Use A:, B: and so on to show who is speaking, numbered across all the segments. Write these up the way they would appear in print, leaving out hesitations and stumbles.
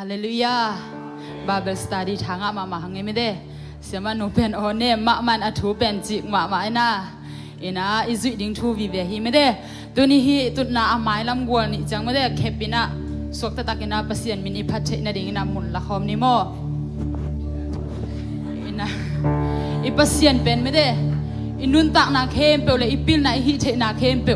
A: Hallelujah. Bible study thanga mama hangemide. Sema no pen one ma man athu pen jik ma ina. Ina izu ding thu vi ve hi mede. Tuni hi tutna amai lam gwal ni jang mede khepina sokta takina pasien min iphathe na ding na mun la khom ni mo. Ina ipasien pen mede. Inun tak na khem pe le ipil na hi the na khem pe.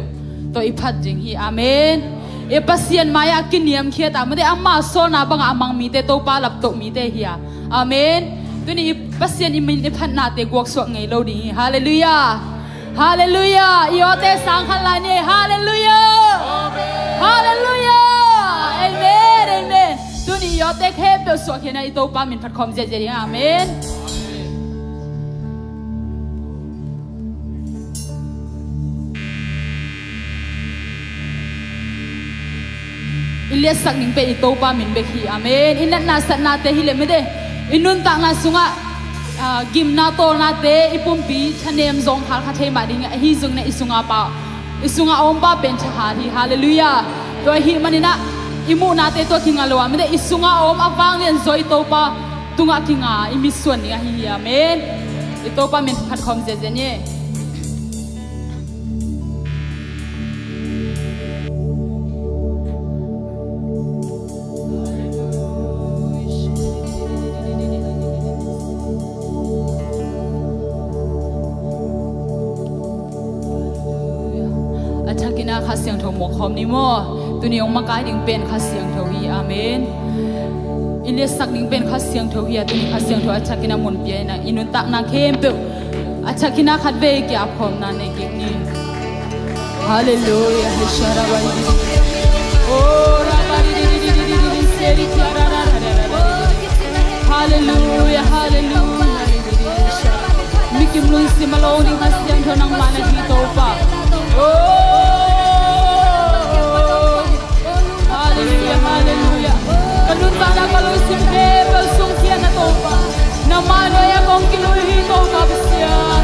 A: To iphat jing hi amen. E pasien maya kiniam khia ta made amma so na bang amang mi te to pa lap to mi te hiya amen tuni pasien imin ne phan na te gok so ngei lo ding hallelujah hallelujah yo te sang khan la ni hallelujah hallelujah amen amen tuni yo te khe pe so khena i to pa min phat khom je je amen Ilyas sak ning pe ito pa min bekhi amen inat na sat na te hile me de inun ta na sunga gim na to na te ipumpi chanem zong hal kha the ma ding hi zung na isunga om pa ben cha ha hi hallelujah to hi manina imu na te to kinga lo me de isunga om awang len zoi to pa tunga kinga imiswan ni hi amen ito pa min khat khom je je ni khasiang tho mo khom ni mo tuni ong makai ding pen khasiang tho hi amen ile sak ding pen khasiang tho hi tuni khasiang tho achakina mun pia na inun tak na khem pe achakina khat ve ki aphom na ne ki ni hallelujah heshara wa oh rabari di seri chara hallelujah hallelujah mikim lun simalo ding khasiang tho nang mana hi to pa oh Hallelujah. Kanun sana kalau simpe bersung kian na toba. Nama doya kong kiluhi toba besian.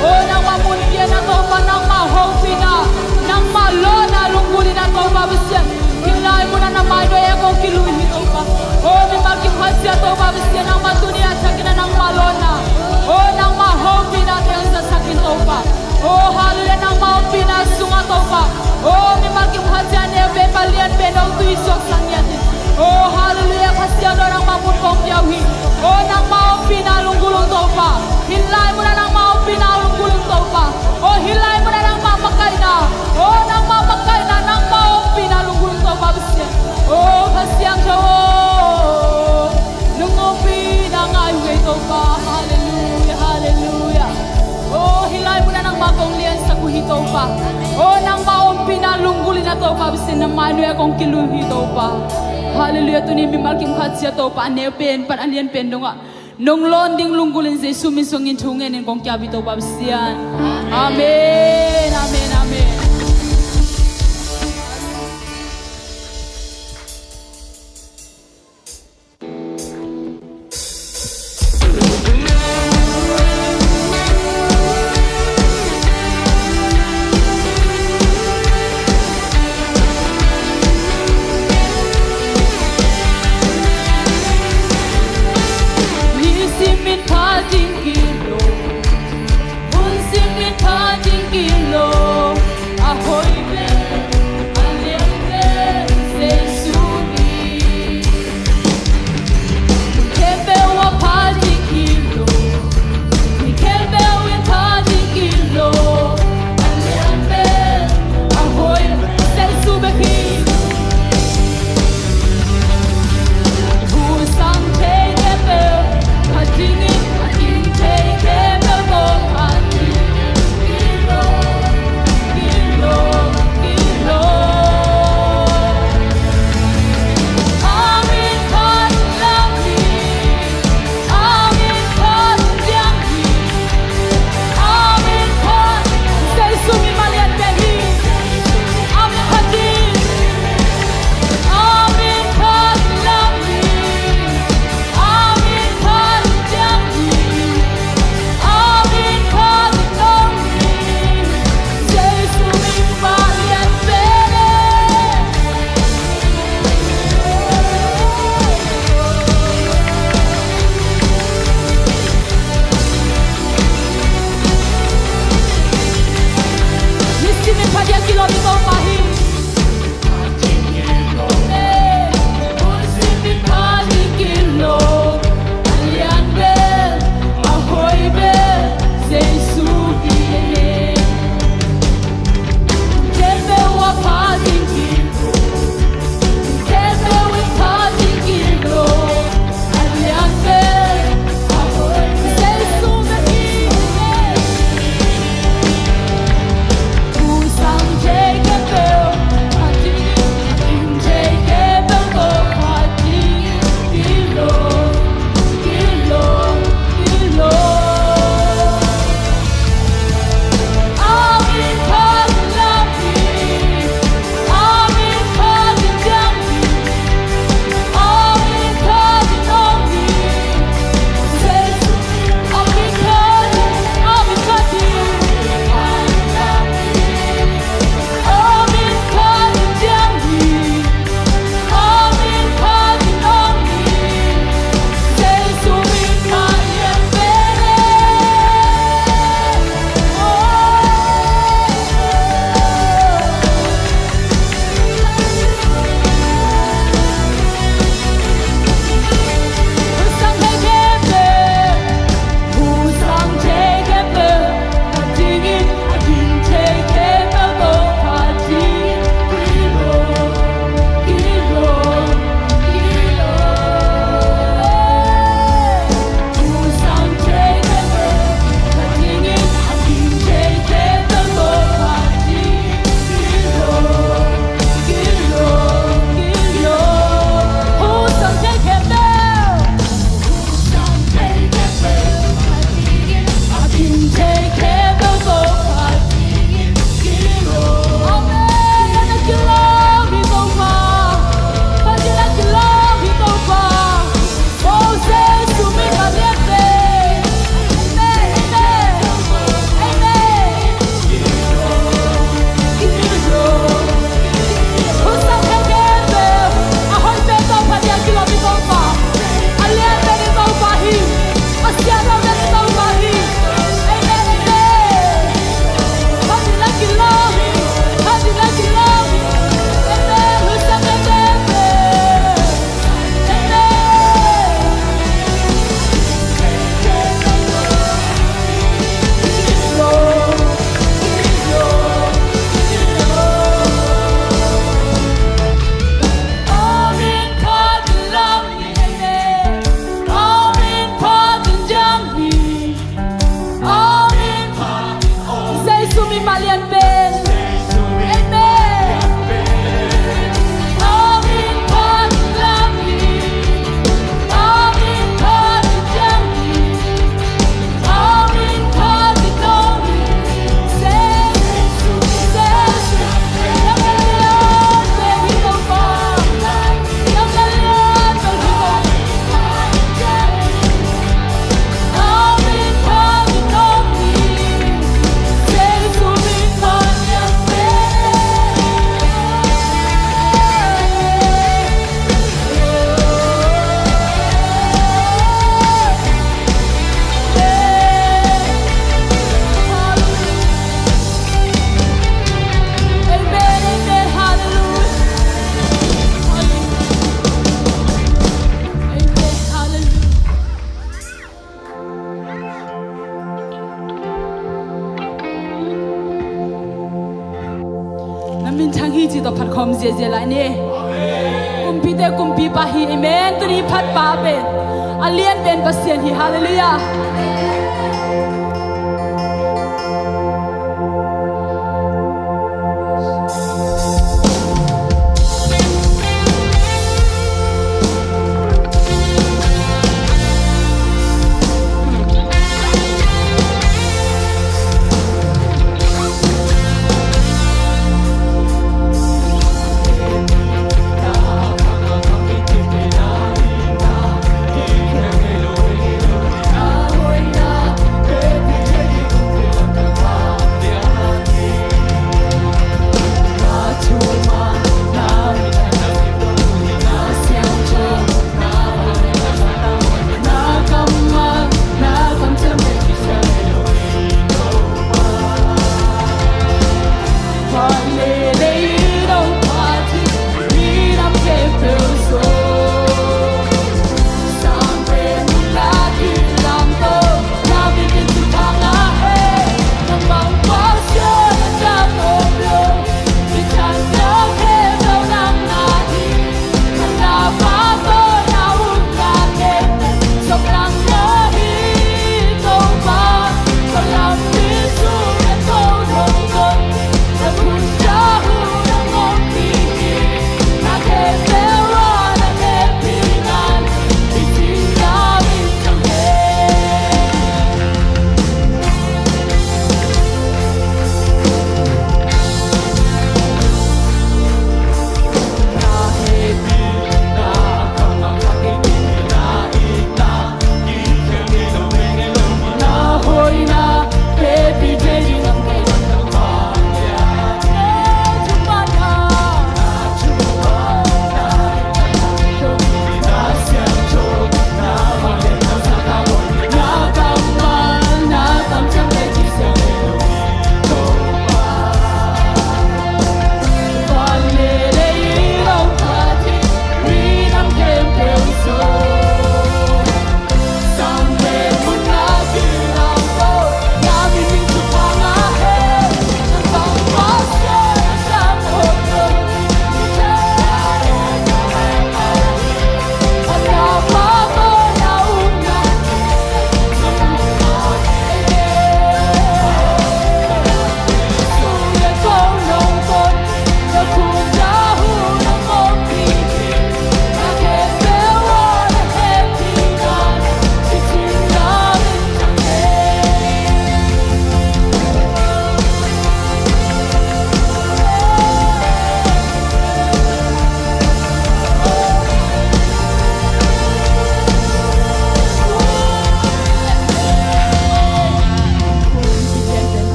A: Oh nama mulia na toba nama hopina. Nama lona lungguli na toba besian. Kilai muna nama doya kong kiluhi toba. Oh memaki hasia toba besian nama dunia sakina nama lona. Oh nama hopina tiang sakin toba. Oh hallelujah nama hopina sunga toba. Oh memaki hasia ne balian benong tuisok sangyati. Oh hallelujah kasih orang mamun kong jauhi. Oh nang mau pinalung gulung topa. Hilai muna nang mau pinalung gulung topa. Oh hilai muna nang mau makaina. Oh nang mau makaina nang mau pinalung gulung topa besya. Oh kasih jauh. Nungo pinang ayuh topa. Hallelujah hallelujah. Oh hilai muna nang magong lian sa kuhi topa. Oh nang mau pinalung gulung na topa besya na manu ya kong kiluhi topa. Hallelujah tu ni mimal kim khatsia to pa ne pen pan alien pen donga nong lon ding lunggulin se sumin songin chungen en kong kya bi to ba sian amen amen amen Kilo glory go pahi.
B: chi to phat khom je je la ne kumpi te kumpi pa hi amen tri phat pa ben alien ben pasien hi hallelujah
A: Hoy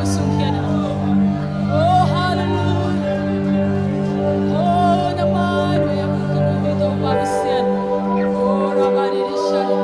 B: sungkiana. Oh hallelujah. Oh namano ya kuturuhito babasian. Oh rabari rishaya.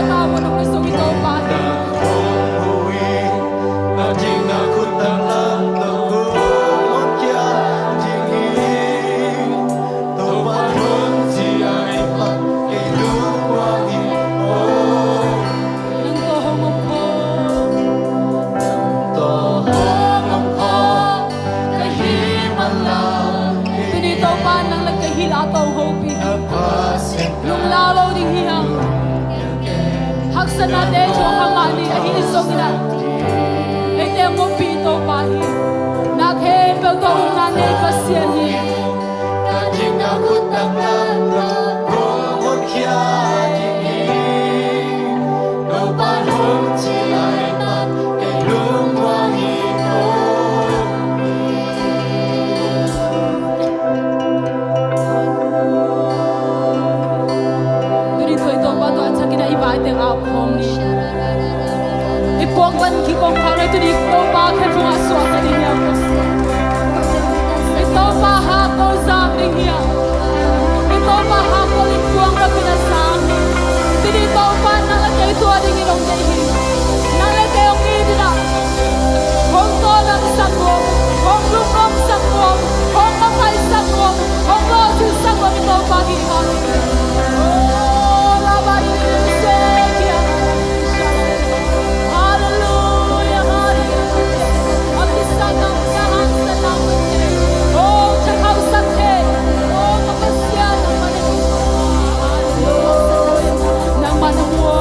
A: tawa ng gusto ito pati. Nang tohong po, pinito pa nang nagkahilataw hopi. Nung lalaw ding hiyang, haksan natin yung hangani ay hinisog na. Ito mo pito pahi, naghebel ko kung nanay pasyahi. Dito ito ba ito at sa kinaiba itong apong ni Ipuang ban kikong kare ito di ito ba kaya mga suwata din niya ito ba hako sa ating niya ito ba hako ipuang na pinasang dito pa nalagay ito ading inong dahin nalagay ang idina kung tolang sakwa kung lumong sakwa kung makay sakwa kung rosis sakwa ito ba hihan oh labay niya hallelujah hallelujah ang isang ng kahan sa langit oh tsakaw sa te oh mapasya ng manamwa hallelujah ng manamwa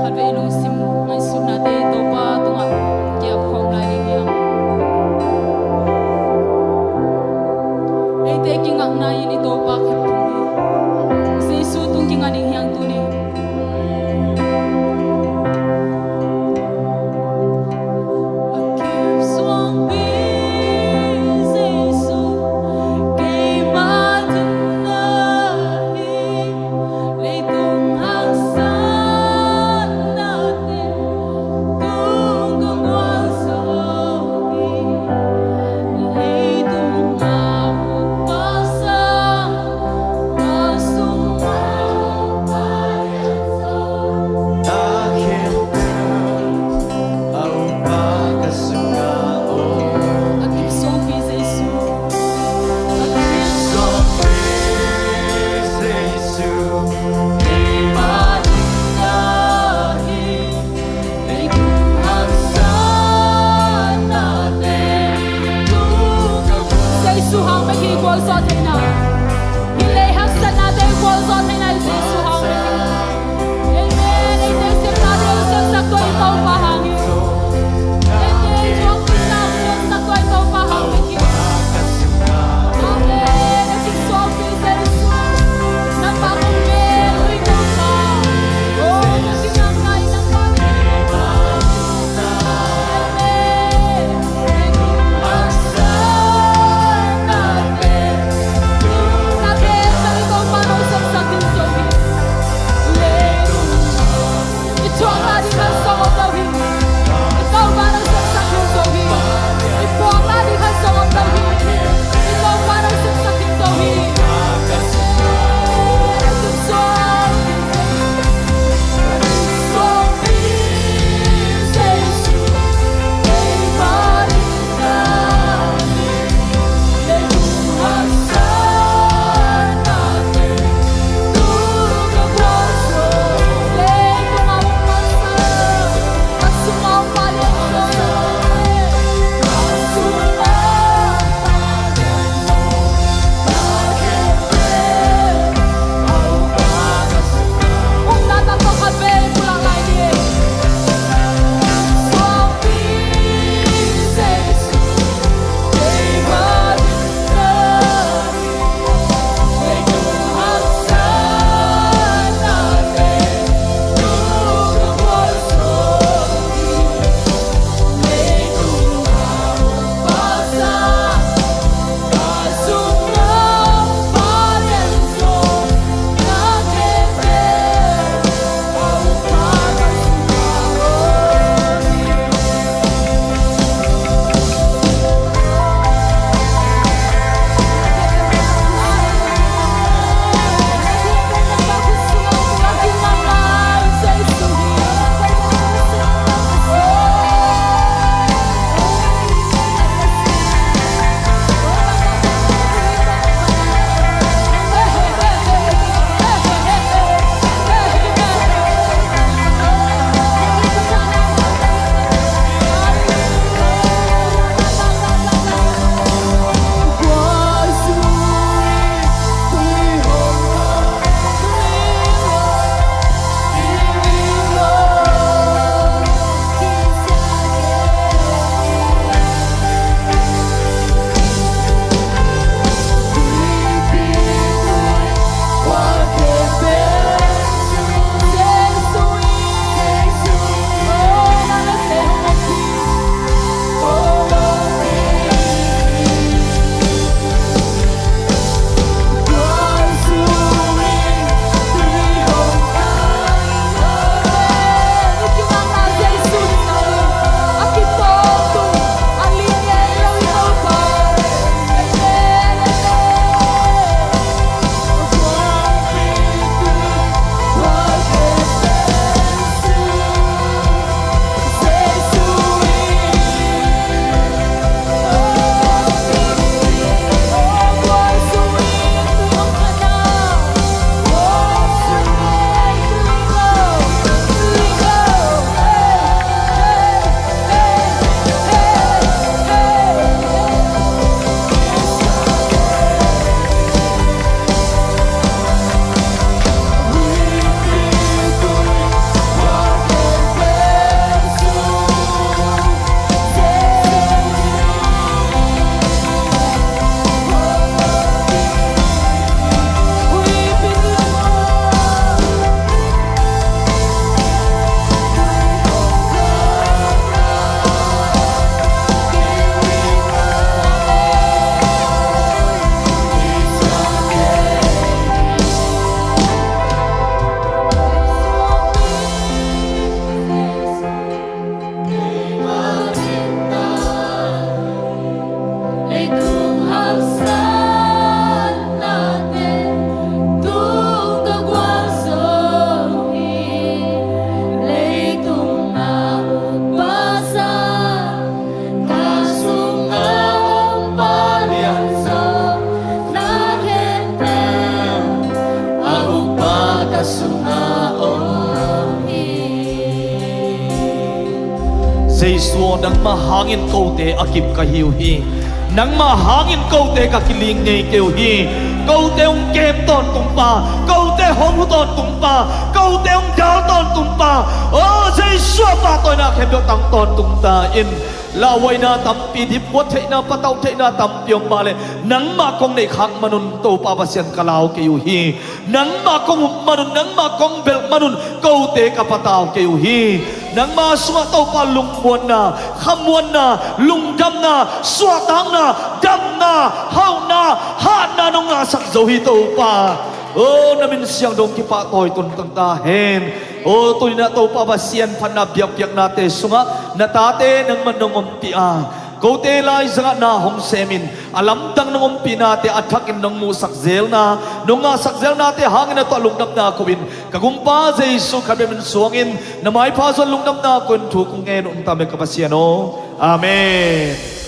A: Kalbe ilong sim ngay sunate ito pa ito nga kaya kong laling yang ay taking ang nayin ito pa kituli sa isutong kinganing hiyang tuni Suhang magigwal sa atin na Hilehang sa natin gwal sa atin na Suhang magigwal Amen Itesip natin yung sakto ikaw pahangin Amen Yung sakto ikaw pahangin Amen Naging sofi sa iso Nang pakong meron
C: Jesu nang mahangin kau te akip kahiu hi nang mahangin kau te kakiling ngay keu hi kau te ong kem ton tumpa kau te hong ton tumpa kau te ong gal ton tumpa oh Jesu pa toy na kebyo tang ton tumta in laway na tampi di buat thei na pataw thei na tampiong male nang ma kong nei khak manun to pa pasyan kalaw keu hi nang ma kong manun nang ma kong bel manun kau te kapataw keu hi nang ma suwa to pa lungmuan na khamuan na lungdam na swatang na dam na hau na ha na nong nga sak zo hi to pa oh namin siyang dong kipa toy tun tang ta hen oh tuy na to pa basian phanabyak yak nate sunga natate nang manong pia kau te lai zanga na hong semin alam tang nong pinate athakin nong mu sakzel na nong nga sakzel nate hangin na to lungdam na kuin kagumpa Jesu kabemen suangin na may pasol lungdam na kun tu kung ngayon untame kapasiano amen.